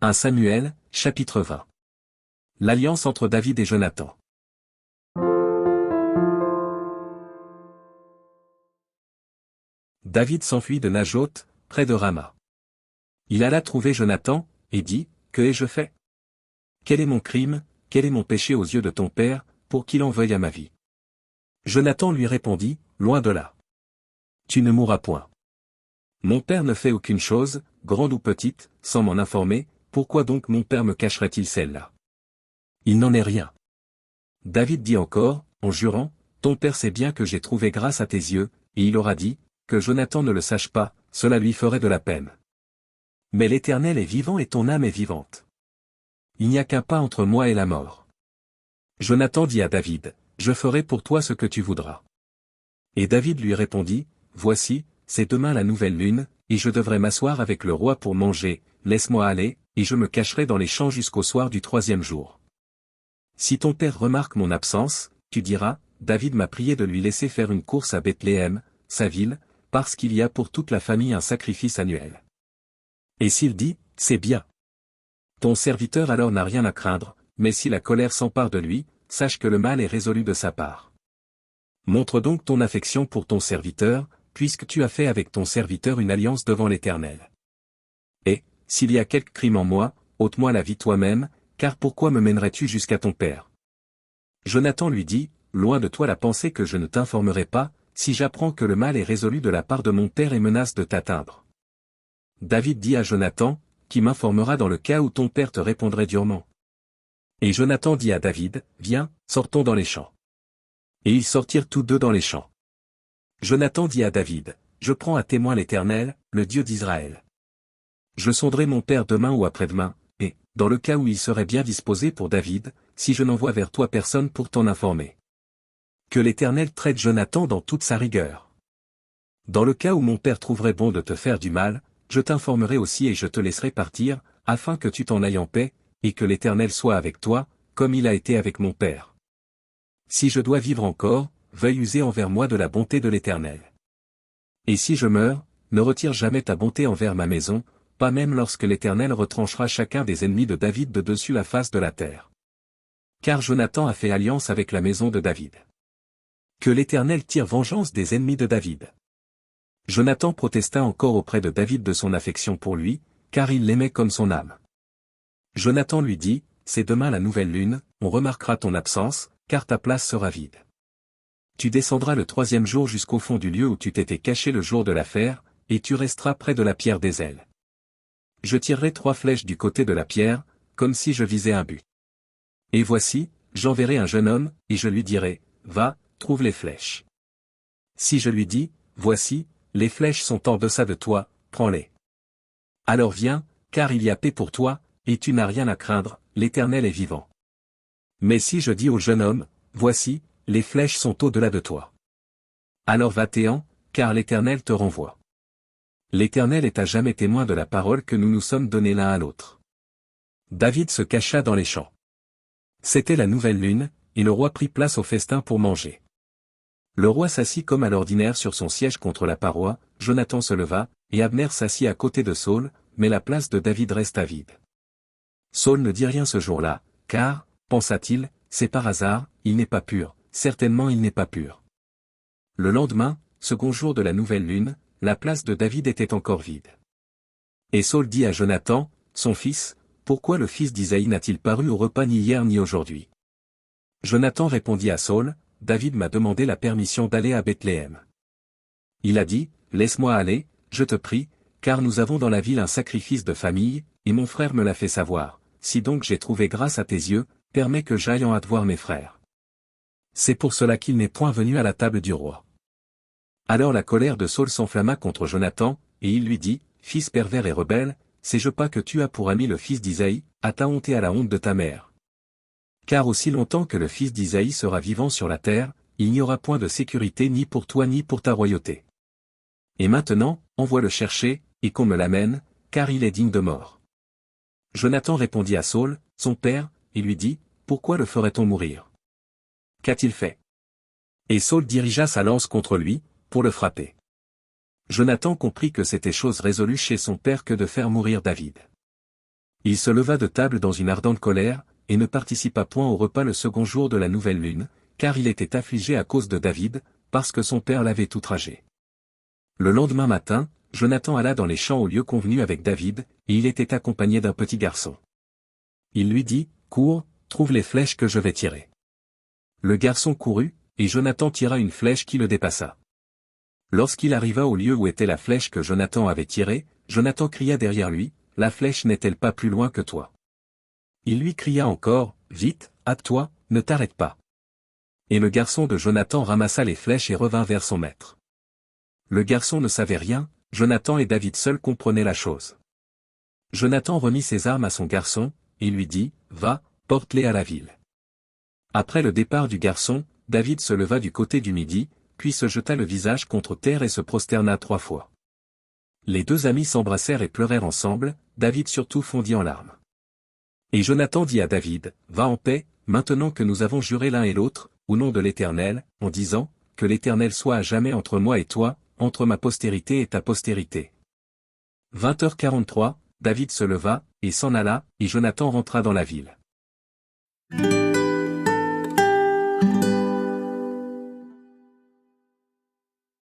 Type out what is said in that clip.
1 Samuel, chapitre 20. L'alliance entre David et Jonathan. David s'enfuit de Najoth, près de Rama. Il alla trouver Jonathan, et dit, « Que ai-je fait? Quel est mon crime, quel est mon péché aux yeux de ton père, pour qu'il en veuille à ma vie ?» Jonathan lui répondit, « Loin de là. Tu ne mourras point. Mon père ne fait aucune chose, grande ou petite, sans m'en informer, pourquoi donc mon père me cacherait-il celle-là? Il n'en est rien. » David dit encore, en jurant, « Ton père sait bien que j'ai trouvé grâce à tes yeux, et il aura dit, que Jonathan ne le sache pas, cela lui ferait de la peine. Mais l'Éternel est vivant et ton âme est vivante. Il n'y a qu'un pas entre moi et la mort. » Jonathan dit à David, « Je ferai pour toi ce que tu voudras. » Et David lui répondit, « Voici, c'est demain la nouvelle lune, et je devrais m'asseoir avec le roi pour manger, laisse-moi aller, et je me cacherai dans les champs jusqu'au soir du 3e jour. Si ton père remarque mon absence, tu diras, David m'a prié de lui laisser faire une course à Bethléem, sa ville, parce qu'il y a pour toute la famille un sacrifice annuel. Et s'il dit, c'est bien. Ton serviteur alors n'a rien à craindre, mais si la colère s'empare de lui, sache que le mal est résolu de sa part. Montre donc ton affection pour ton serviteur, puisque tu as fait avec ton serviteur une alliance devant l'Éternel. Et, s'il y a quelque crime en moi, ôte-moi la vie toi-même, car pourquoi me mènerais-tu jusqu'à ton père? Jonathan lui dit, loin de toi la pensée que je ne t'informerai pas, si j'apprends que le mal est résolu de la part de mon père et menace de t'atteindre. David dit à Jonathan, qui m'informera dans le cas où ton père te répondrait durement. Et Jonathan dit à David, viens, sortons dans les champs. Et ils sortirent tous deux dans les champs. Jonathan dit à David, je prends à témoin l'Éternel, le Dieu d'Israël. Je sonderai mon père demain ou après-demain, et, dans le cas où il serait bien disposé pour David, si je n'envoie vers toi personne pour t'en informer. Que l'Éternel traite Jonathan dans toute sa rigueur. Dans le cas où mon père trouverait bon de te faire du mal, je t'informerai aussi et je te laisserai partir, afin que tu t'en ailles en paix, et que l'Éternel soit avec toi, comme il a été avec mon père. Si je dois vivre encore, veuille user envers moi de la bonté de l'Éternel. Et si je meurs, ne retire jamais ta bonté envers ma maison, pas même lorsque l'Éternel retranchera chacun des ennemis de David de dessus la face de la terre. Car Jonathan a fait alliance avec la maison de David. Que l'Éternel tire vengeance des ennemis de David. Jonathan protesta encore auprès de David de son affection pour lui, car il l'aimait comme son âme. Jonathan lui dit, c'est demain la nouvelle lune, on remarquera ton absence, car ta place sera vide. Tu descendras le 3e jour jusqu'au fond du lieu où tu t'étais caché le jour de l'affaire, et tu resteras près de la pierre des ailes. Je tirerai 3 flèches du côté de la pierre, comme si je visais un but. Et voici, j'enverrai un jeune homme, et je lui dirai, va, trouve les flèches. Si je lui dis, voici, les flèches sont en deçà de toi, prends-les. Alors viens, car il y a paix pour toi, et tu n'as rien à craindre, l'Éternel est vivant. Mais si je dis au jeune homme, voici, les flèches sont au-delà de toi. Alors va-t'en, car l'Éternel te renvoie. L'Éternel est à jamais témoin de la parole que nous nous sommes donnée l'un à l'autre. David se cacha dans les champs. C'était la nouvelle lune, et le roi prit place au festin pour manger. Le roi s'assit comme à l'ordinaire sur son siège contre la paroi, Jonathan se leva, et Abner s'assit à côté de Saül, mais la place de David resta vide. Saül ne dit rien ce jour-là, car, pensa-t-il, c'est par hasard, il n'est pas pur, certainement il n'est pas pur. Le lendemain, second jour de la nouvelle lune, la place de David était encore vide. Et Saül dit à Jonathan, son fils, pourquoi le fils d'Isaïe n'a-t-il paru au repas ni hier ni aujourd'hui? Jonathan répondit à Saül, David m'a demandé la permission d'aller à Bethléem. Il a dit, laisse-moi aller, je te prie, car nous avons dans la ville un sacrifice de famille, et mon frère me l'a fait savoir, si donc j'ai trouvé grâce à tes yeux, permets que j'aille en hâte voir mes frères. C'est pour cela qu'il n'est point venu à la table du roi. Alors la colère de Saül s'enflamma contre Jonathan, et il lui dit, fils pervers et rebelle, sais-je pas que tu as pour ami le fils d'Isaïe, à ta honte et à la honte de ta mère? Car aussi longtemps que le fils d'Isaïe sera vivant sur la terre, il n'y aura point de sécurité ni pour toi ni pour ta royauté. Et maintenant, envoie-le chercher, et qu'on me l'amène, car il est digne de mort. Jonathan répondit à Saül, son père, et lui dit, pourquoi le ferait-on mourir? Qu'a-t-il fait? Et Saül dirigea sa lance contre lui, pour le frapper. Jonathan comprit que c'était chose résolue chez son père que de faire mourir David. Il se leva de table dans une ardente colère, et ne participa point au repas le second jour de la nouvelle lune, car il était affligé à cause de David, parce que son père l'avait outragé. Le lendemain matin, Jonathan alla dans les champs au lieu convenu avec David, et il était accompagné d'un petit garçon. Il lui dit, « Cours, trouve les flèches que je vais tirer. » Le garçon courut, et Jonathan tira une flèche qui le dépassa. Lorsqu'il arriva au lieu où était la flèche que Jonathan avait tirée, Jonathan cria derrière lui, « La flèche n'est-elle pas plus loin que toi ?» Il lui cria encore, « Vite, hâte-toi, ne t'arrête pas. » Et le garçon de Jonathan ramassa les flèches et revint vers son maître. Le garçon ne savait rien, Jonathan et David seuls comprenaient la chose. Jonathan remit ses armes à son garçon, et lui dit, « Va, porte-les à la ville. » Après le départ du garçon, David se leva du côté du midi, puis se jeta le visage contre terre et se prosterna 3 fois. Les 2 amis s'embrassèrent et pleurèrent ensemble, David surtout fondit en larmes. Et Jonathan dit à David, « Va en paix, maintenant que nous avons juré l'un et l'autre, au nom de l'Éternel, en disant, que l'Éternel soit à jamais entre moi et toi, entre ma postérité et ta postérité. » 20h43, David se leva, et s'en alla, et Jonathan rentra dans la ville.